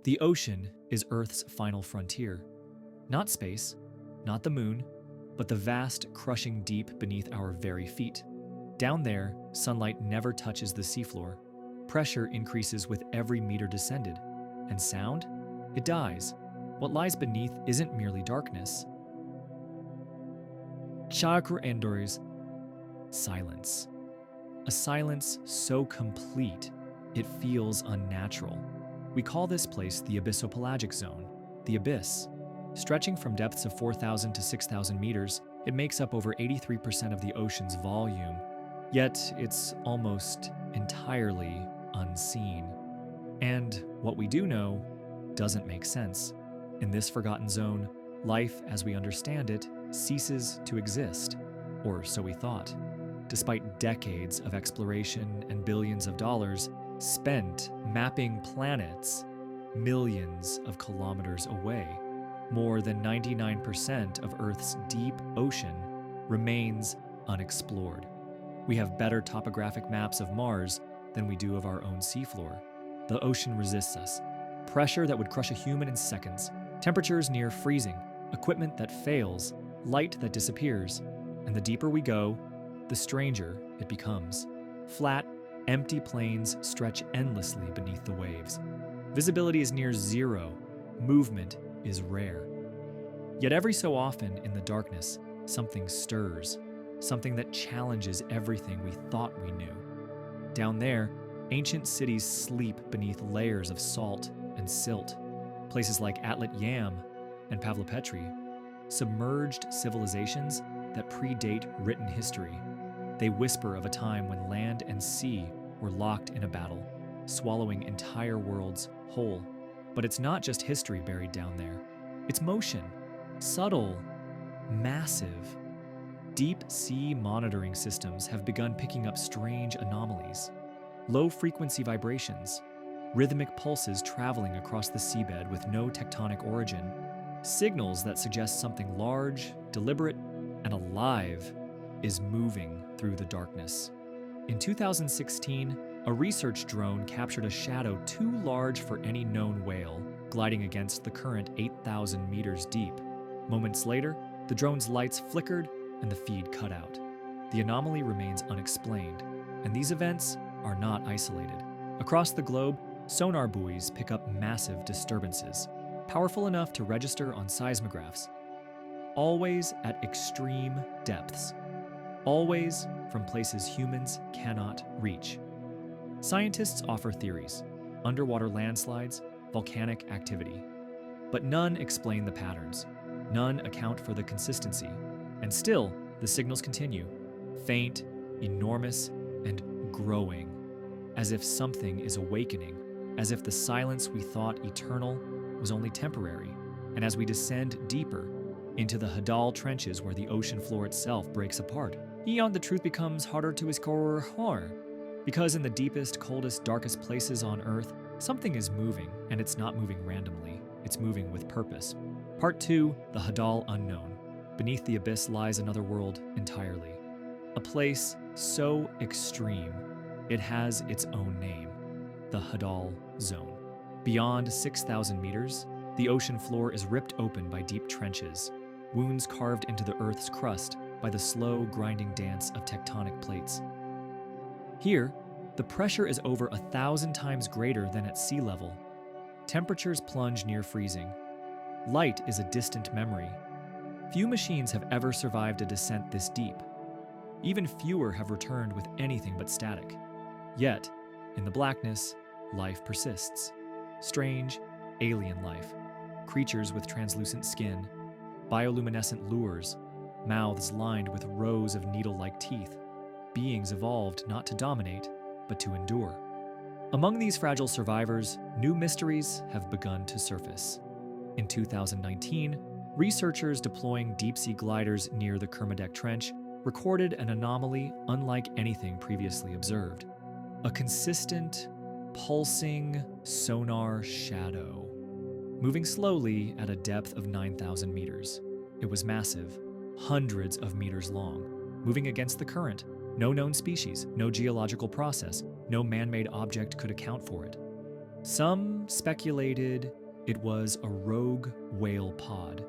The ocean is Earth's final frontier. Not space, not the moon, but the vast, crushing deep beneath our very feet. Down there, sunlight never touches the seafloor. Pressure increases with every meter descended. And sound? It dies. What lies beneath isn't merely darkness. Chakra Andor's silence. A silence so complete, it feels unnatural. We call this place the abyssopelagic zone, the abyss. Stretching from depths of 4,000 to 6,000 meters, it makes up over 83% of the ocean's volume. Yet it's almost entirely unseen. And what we do know doesn't make sense. In this forgotten zone, life as we understand it ceases to exist, or so we thought. Despite decades of exploration and billions of dollars spent mapping planets millions of kilometers away, more than 99% of Earth's deep ocean remains unexplored. We have better topographic maps of Mars than we do of our own seafloor. The ocean resists us. Pressure that would crush a human in seconds, temperatures near freezing, equipment that fails, light that disappears, and the deeper we go, the stranger it becomes. Flat, empty plains stretch endlessly beneath the waves. Visibility is near zero. Movement is rare. Yet every so often in the darkness, something stirs, something that challenges everything we thought we knew. Down there, ancient cities sleep beneath layers of salt and silt. Places like Atlat Yam and Pavlopetri, submerged civilizations that predate written history. They whisper of a time when land and sea were locked in a battle, swallowing entire worlds whole. But it's not just history buried down there. It's motion, subtle, massive. Deep sea monitoring systems have begun picking up strange anomalies. Low-frequency vibrations, rhythmic pulses traveling across the seabed with no tectonic origin, signals that suggest something large, deliberate, and alive is moving through the darkness. In 2016, a research drone captured a shadow too large for any known whale, gliding against the current 8,000 meters deep. Moments later, the drone's lights flickered and the feed cut out. The anomaly remains unexplained, and these events are not isolated. Across the globe, sonar buoys pick up massive disturbances, powerful enough to register on seismographs. Always at extreme depths. Always from places humans cannot reach. Scientists offer theories: underwater landslides, volcanic activity. But none explain the patterns. None account for the consistency. And still, the signals continue. Faint, enormous, and growing. As if something is awakening. As if the silence we thought eternal was only temporary. And as we descend deeper into the Hadal trenches where the ocean floor itself breaks apart, the truth becomes harder to explore. Because in the deepest, coldest, darkest places on Earth, something is moving, and it's not moving randomly. It's moving with purpose. Part 2, the Hadal Unknown. Beneath the abyss lies another world entirely. A place so extreme, it has its own name, the Hadal Zone. Beyond 6,000 meters, the ocean floor is ripped open by deep trenches, wounds carved into the Earth's crust by the slow, grinding dance of tectonic plates. Here, the pressure is over 1,000 times greater than at sea level. Temperatures plunge near freezing. Light is a distant memory. Few machines have ever survived a descent this deep. Even fewer have returned with anything but static. Yet, in the blackness, life persists. Strange, alien life. Creatures with translucent skin, bioluminescent lures, mouths lined with rows of needle-like teeth. Beings evolved not to dominate, but to endure. Among these fragile survivors, new mysteries have begun to surface. In 2019, researchers deploying deep-sea gliders near the Kermadec Trench recorded an anomaly unlike anything previously observed. A consistent, pulsing sonar shadow, moving slowly at a depth of 9,000 meters. It was massive, hundreds of meters long, moving against the current. No known species, no geological process, no man-made object could account for it. Some speculated it was a rogue whale pod.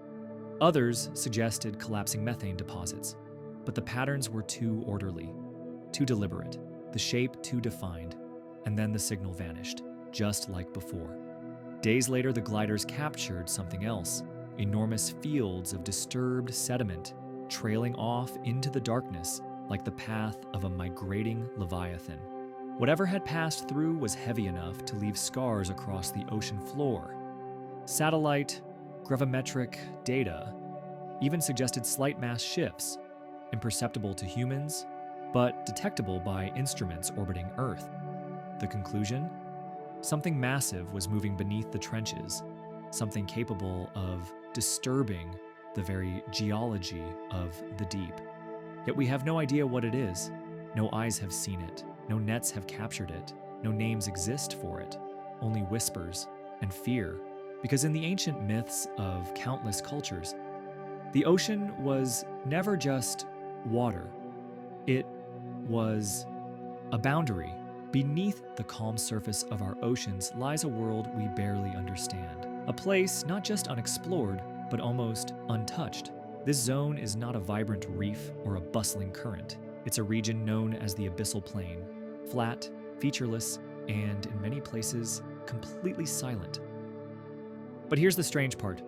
Others suggested collapsing methane deposits, but the patterns were too orderly, too deliberate, the shape too defined, and then the signal vanished, just like before. Days later, the gliders captured something else, enormous fields of disturbed sediment trailing off into the darkness like the path of a migrating leviathan. Whatever had passed through was heavy enough to leave scars across the ocean floor. Satellite, gravimetric data even suggested slight mass shifts, imperceptible to humans, but detectable by instruments orbiting Earth. The conclusion? Something massive was moving beneath the trenches, something capable of disturbing the very geology of the deep. Yet we have no idea what it is. No eyes have seen it. No nets have captured it. No names exist for it. Only whispers and fear. Because in the ancient myths of countless cultures, the ocean was never just water. It was a boundary. Beneath the calm surface of our oceans lies a world we barely understand. A place not just unexplored, but almost untouched. This zone is not a vibrant reef or a bustling current. It's a region known as the abyssal plain, flat, featureless, and in many places, completely silent. But here's the strange part.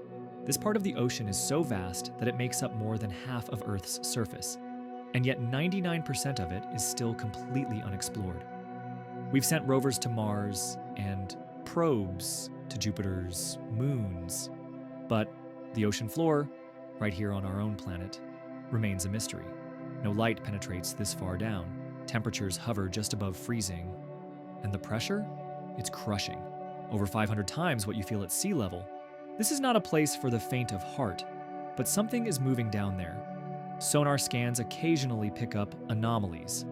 This part of the ocean is so vast that it makes up more than half of Earth's surface, and yet 99% of it is still completely unexplored. We've sent rovers to Mars and probes to Jupiter's moons, but the ocean floor, right here on our own planet, remains a mystery. No light penetrates this far down. Temperatures hover just above freezing, and the pressure? It's crushing. Over 500 times what you feel at sea level. This is not a place for the faint of heart, but something is moving down there. Sonar scans occasionally pick up anomalies,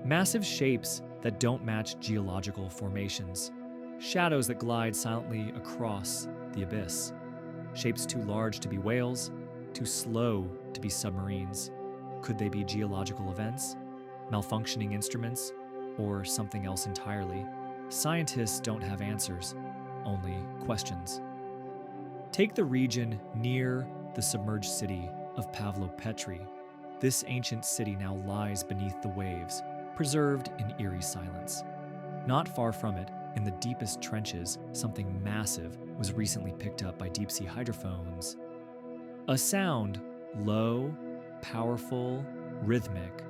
massive shapes that don't match geological formations, shadows that glide silently across the abyss, shapes too large to be whales, too slow to be submarines. Could they be geological events, malfunctioning instruments, or something else entirely? Scientists don't have answers, only questions. Take the region near the submerged city of Pavlopetri. This ancient city now lies beneath the waves, preserved in eerie silence. Not far from it, in the deepest trenches, something massive was recently picked up by deep-sea hydrophones. A sound, low, powerful, rhythmic,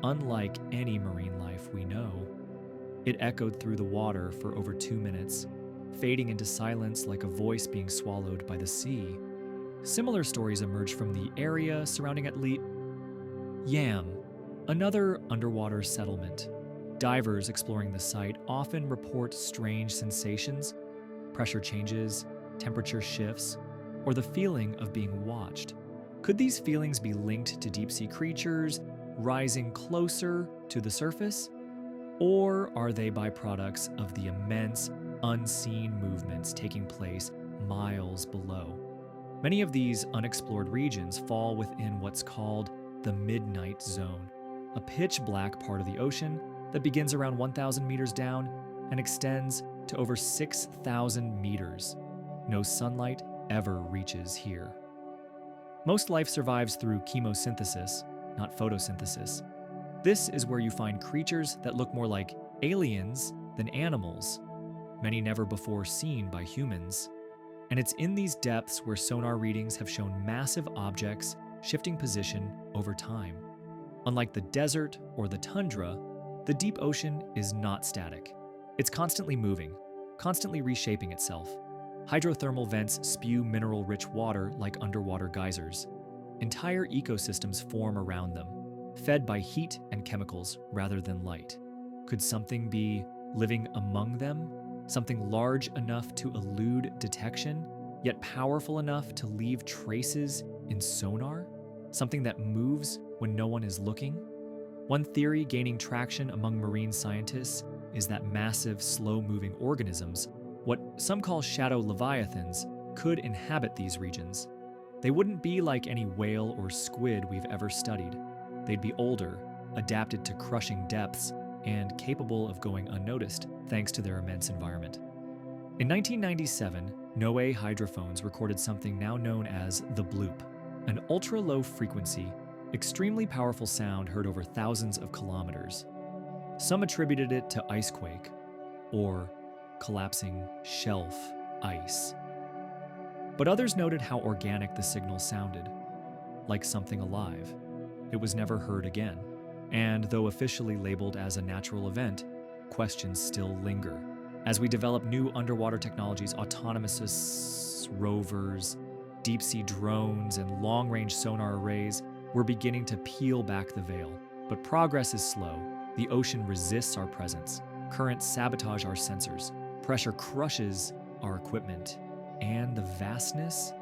unlike any marine life we know. It echoed through the water for over 2 minutes, fading into silence like a voice being swallowed by the sea. Similar stories emerged from the area surrounding Yam, another underwater settlement. Divers exploring the site often report strange sensations, pressure changes, temperature shifts, or the feeling of being watched. Could these feelings be linked to deep-sea creatures rising closer to the surface? Or are they byproducts of the immense, unseen movements taking place miles below? Many of these unexplored regions fall within what's called the midnight zone, a pitch-black part of the ocean that begins around 1,000 meters down and extends to over 6,000 meters. No sunlight ever reaches here. Most life survives through chemosynthesis, not photosynthesis. This is where you find creatures that look more like aliens than animals, many never before seen by humans. And it's in these depths where sonar readings have shown massive objects shifting position over time. Unlike the desert or the tundra, the deep ocean is not static. It's constantly moving, constantly reshaping itself. Hydrothermal vents spew mineral-rich water like underwater geysers. Entire ecosystems form around them, fed by heat and chemicals rather than light. Could something be living among them? Something large enough to elude detection, yet powerful enough to leave traces in sonar? Something that moves when no one is looking? One theory gaining traction among marine scientists is that massive, slow-moving organisms, what some call shadow leviathans, could inhabit these regions. They wouldn't be like any whale or squid we've ever studied. They'd be older, adapted to crushing depths, and capable of going unnoticed thanks to their immense environment. In 1997, Noe hydrophones recorded something now known as the bloop, an ultra-low frequency, extremely powerful sound heard over thousands of kilometers. Some attributed it to icequake or collapsing shelf ice. But others noted how organic the signal sounded, like something alive. It was never heard again, and though officially labeled as a natural event, questions still linger. As we develop new underwater technologies, autonomous rovers, deep-sea drones, and long-range sonar arrays, we're beginning to peel back the veil. But progress is slow. The ocean resists our presence. Currents sabotage our sensors. Pressure crushes our equipment. And the vastness?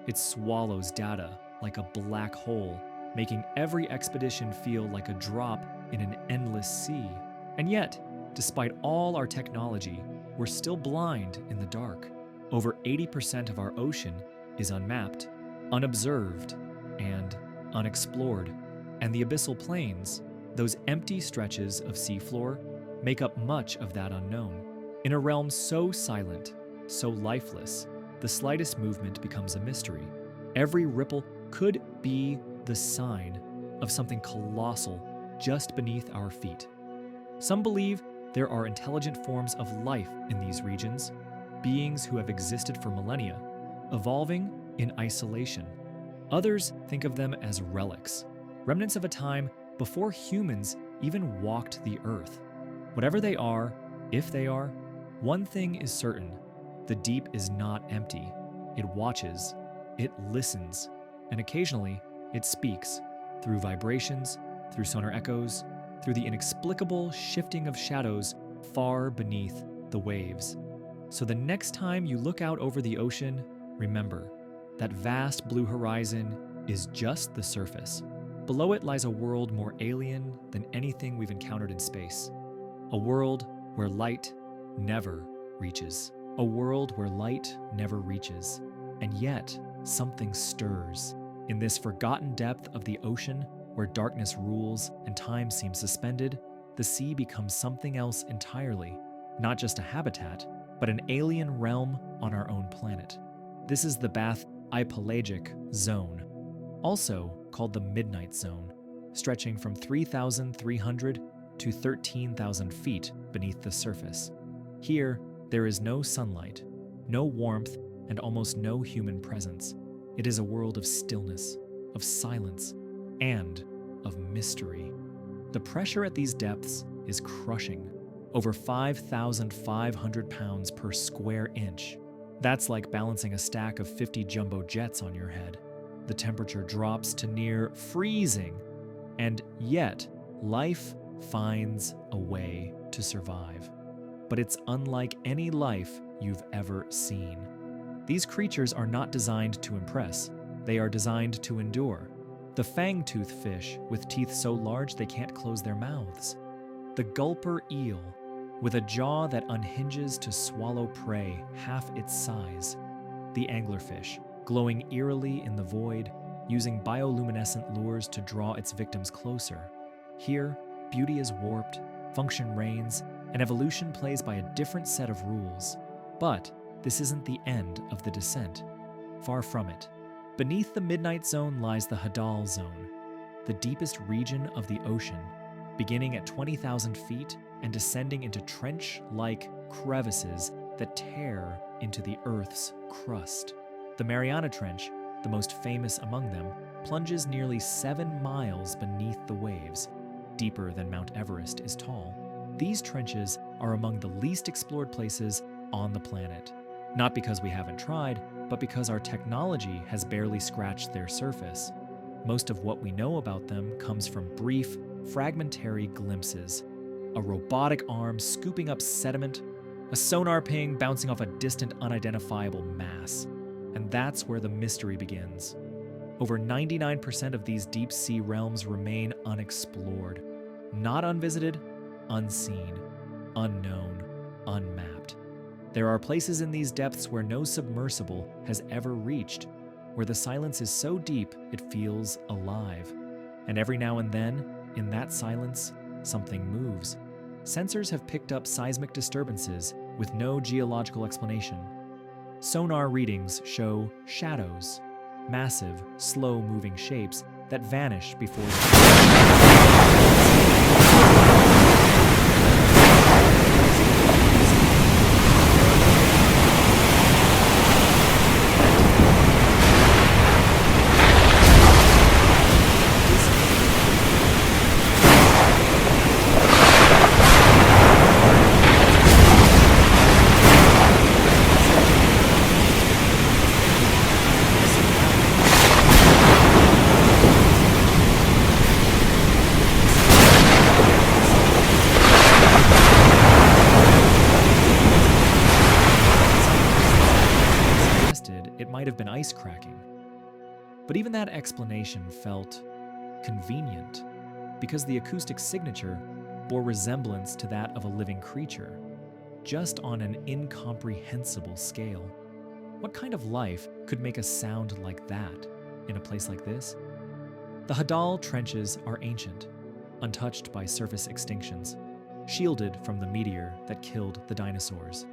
It swallows data like a black hole, making every expedition feel like a drop in an endless sea. And yet, despite all our technology, we're still blind in the dark. Over 80% of our ocean is unmapped, unobserved, and unexplored. And the abyssal plains, those empty stretches of seafloor, make up much of that unknown. In a realm so silent, so lifeless, the slightest movement becomes a mystery. Every ripple could be the sign of something colossal just beneath our feet. Some believe there are intelligent forms of life in these regions, beings who have existed for millennia, evolving in isolation. Others think of them as relics, remnants of a time before humans even walked the earth. Whatever they are, if they are, one thing is certain: the deep is not empty. It watches, it listens, and occasionally it speaks through vibrations, through sonar echoes, through the inexplicable shifting of shadows far beneath the waves. So the next time you look out over the ocean, remember that vast blue horizon is just the surface. Below it lies a world more alien than anything we've encountered in space. A world where light never reaches. A world where light never reaches. And yet, something stirs. In this forgotten depth of the ocean, where darkness rules and time seems suspended, the sea becomes something else entirely. Not just a habitat, but an alien realm on our own planet. This is the Bath-Ipelagic Zone, also called the Midnight Zone, stretching from 3,300 to 13,000 feet beneath the surface. Here, there is no sunlight, no warmth, and almost no human presence. It is a world of stillness, of silence, and of mystery. The pressure at these depths is crushing, over 5,500 pounds per square inch. That's like balancing a stack of 50 jumbo jets on your head. The temperature drops to near freezing, and yet life finds a way to survive. But it's unlike any life you've ever seen. These creatures are not designed to impress. They are designed to endure. The fang-tooth fish with teeth so large they can't close their mouths. The gulper eel with a jaw that unhinges to swallow prey half its size. The anglerfish glowing eerily in the void, using bioluminescent lures to draw its victims closer. Here, beauty is warped, function reigns, and evolution plays by a different set of rules. But this isn't the end of the descent. Far from it. Beneath the Midnight Zone lies the Hadal Zone, the deepest region of the ocean, beginning at 20,000 feet and descending into trench-like crevices that tear into the Earth's crust. The Mariana Trench, the most famous among them, plunges nearly 7 miles beneath the waves, deeper than Mount Everest is tall. These trenches are among the least explored places on the planet. Not because we haven't tried, but because our technology has barely scratched their surface. Most of what we know about them comes from brief, fragmentary glimpses. A robotic arm scooping up sediment, a sonar ping bouncing off a distant, unidentifiable mass. And that's where the mystery begins. Over 99% of these deep-sea realms remain unexplored. Not unvisited, unseen, unknown, unmapped. There are places in these depths where no submersible has ever reached, where the silence is so deep it feels alive. And every now and then, in that silence, something moves. Sensors have picked up seismic disturbances with no geological explanation. Sonar readings show shadows, massive, slow-moving shapes that vanish before it might have been ice cracking. But even that explanation felt convenient, because the acoustic signature bore resemblance to that of a living creature, just on an incomprehensible scale. What kind of life could make a sound like that in a place like this? The Hadal trenches are ancient, untouched by surface extinctions, shielded from the meteor that killed the dinosaurs,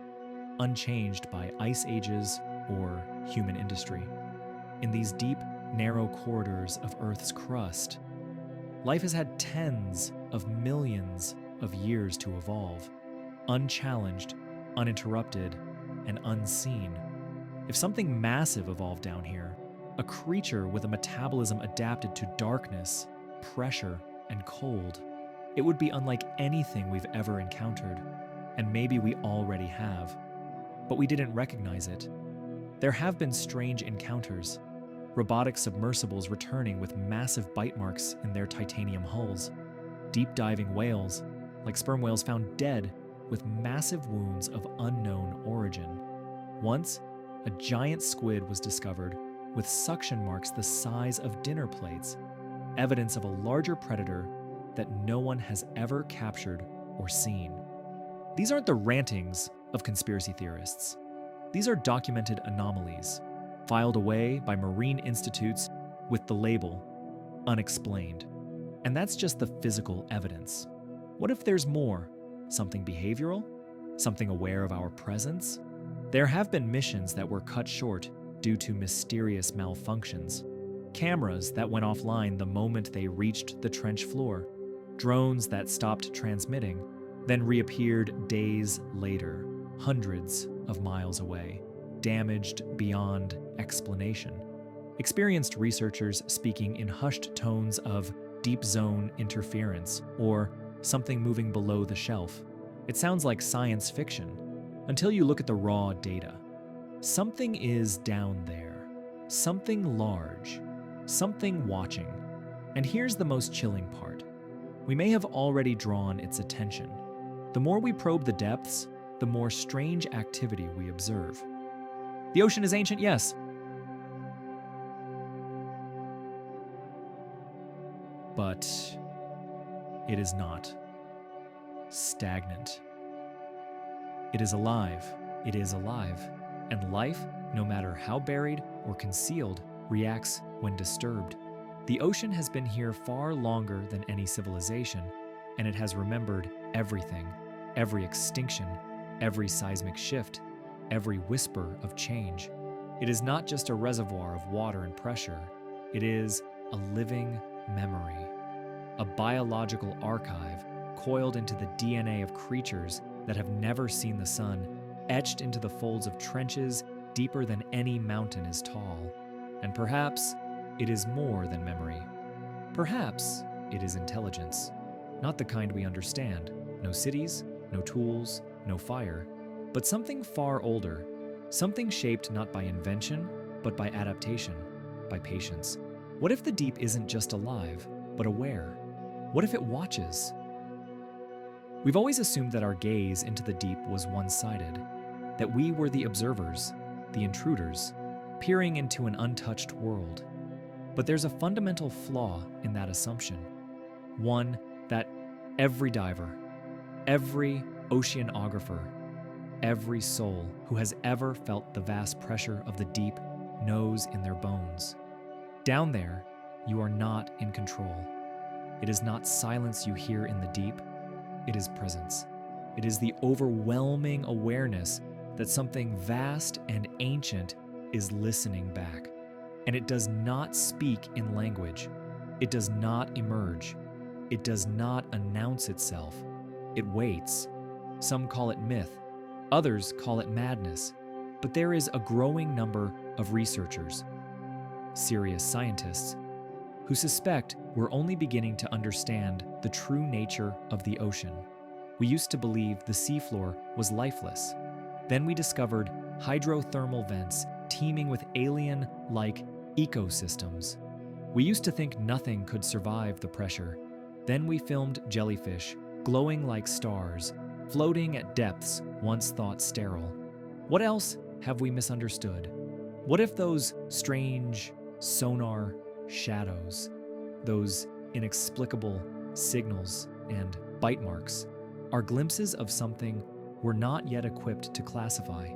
unchanged by ice ages or human industry. In these deep, narrow corridors of Earth's crust, life has had tens of millions of years to evolve, unchallenged, uninterrupted, and unseen. If something massive evolved down here, a creature with a metabolism adapted to darkness, pressure, and cold, it would be unlike anything we've ever encountered, and maybe we already have. But we didn't recognize it. There have been strange encounters, robotic submersibles returning with massive bite marks in their titanium hulls, deep-diving whales, like sperm whales found dead with massive wounds of unknown origin. Once, a giant squid was discovered with suction marks the size of dinner plates, evidence of a larger predator that no one has ever captured or seen. These aren't the rantings of conspiracy theorists. These are documented anomalies, filed away by marine institutes with the label Unexplained. And that's just the physical evidence. What if there's more? Something behavioral? Something aware of our presence? There have been missions that were cut short due to mysterious malfunctions. Cameras that went offline the moment they reached the trench floor. Drones that stopped transmitting, then reappeared days later, hundreds of miles away, damaged beyond explanation. Experienced researchers speaking in hushed tones of deep zone interference or something moving below the shelf. It sounds like science fiction until you look at the raw data. Something is down there, something large, something watching. And here's the most chilling part. We may have already drawn its attention. The more we probe the depths, the more strange activity we observe. The ocean is ancient, yes. But it is not stagnant. It is alive. It is alive. And life, no matter how buried or concealed, reacts when disturbed. The ocean has been here far longer than any civilization, and it has remembered everything, every extinction, every seismic shift, every whisper of change. It is not just a reservoir of water and pressure. It is a living memory, a biological archive coiled into the DNA of creatures that have never seen the sun, etched into the folds of trenches deeper than any mountain is tall. And perhaps it is more than memory. Perhaps it is intelligence, not the kind we understand. No cities, no tools, no fire, but something far older, something shaped not by invention, but by adaptation, by patience. What if the deep isn't just alive, but aware? What if it watches? We've always assumed that our gaze into the deep was one-sided, that we were the observers, the intruders, peering into an untouched world. But there's a fundamental flaw in that assumption. One that every diver, every oceanographer, every soul who has ever felt the vast pressure of the deep knows in their bones. Down there, you are not in control. It is not silence you hear in the deep, it is presence. It is the overwhelming awareness that something vast and ancient is listening back. And it does not speak in language. It does not emerge. It does not announce itself. It waits. Some call it myth. Others call it madness. But there is a growing number of researchers, serious scientists, who suspect we're only beginning to understand the true nature of the ocean. We used to believe the seafloor was lifeless. Then we discovered hydrothermal vents teeming with alien-like ecosystems. We used to think nothing could survive the pressure. Then we filmed jellyfish glowing like stars, floating at depths once thought sterile. What else have we misunderstood? What if those strange sonar shadows, those inexplicable signals and bite marks, are glimpses of something we're not yet equipped to classify,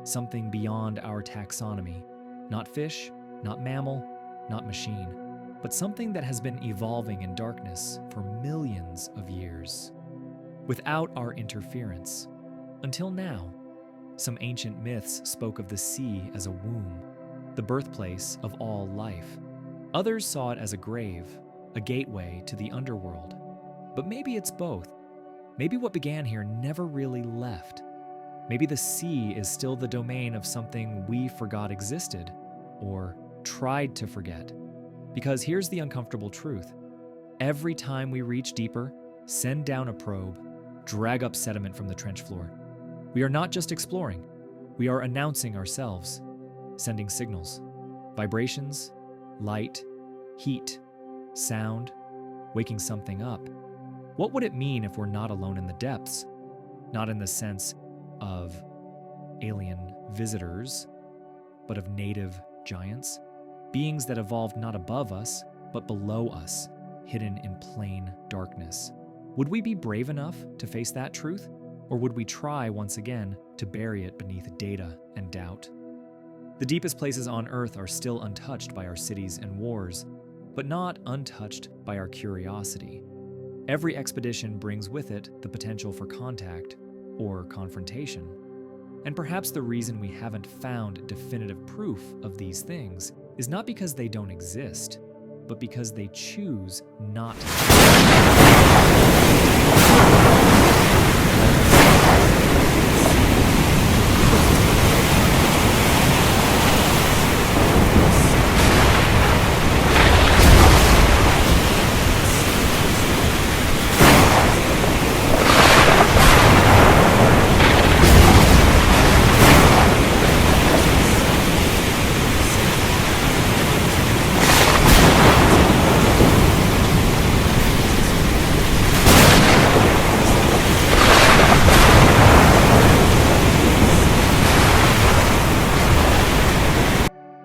something beyond our taxonomy, not fish, not mammal, not machine, but something that has been evolving in darkness for millions of years, without our interference. Until now, some ancient myths spoke of the sea as a womb, the birthplace of all life. Others saw it as a grave, a gateway to the underworld. But maybe it's both. Maybe what began here never really left. Maybe the sea is still the domain of something we forgot existed, or tried to forget. Because here's the uncomfortable truth. Every time we reach deeper, send down a probe, drag up sediment from the trench floor, we are not just exploring, we are announcing ourselves, sending signals, vibrations, light, heat, sound, waking something up. What would it mean if we're not alone in the depths? Not in the sense of alien visitors, but of native giants, beings that evolved not above us, but below us, hidden in plain darkness. Would we be brave enough to face that truth? Or would we try once again to bury it beneath data and doubt? The deepest places on Earth are still untouched by our cities and wars, but not untouched by our curiosity. Every expedition brings with it the potential for contact or confrontation. And perhaps the reason we haven't found definitive proof of these things is not because they don't exist, but because they choose not to.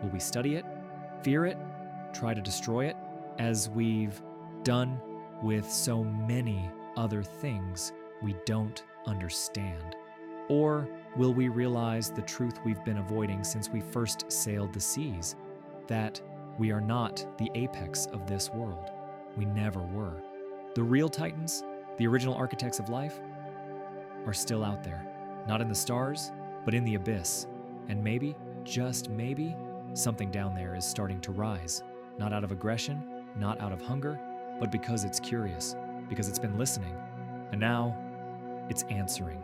Will we study it, fear it, try to destroy it, as we've done with so many other things we don't understand? Or will we realize the truth we've been avoiding since we first sailed the seas, that we are not the apex of this world? We never were. The real titans, the original architects of life, are still out there, not in the stars, but in the abyss. And maybe, just maybe, something down there is starting to rise, not out of aggression, not out of hunger, but because it's curious, because it's been listening, and now it's answering.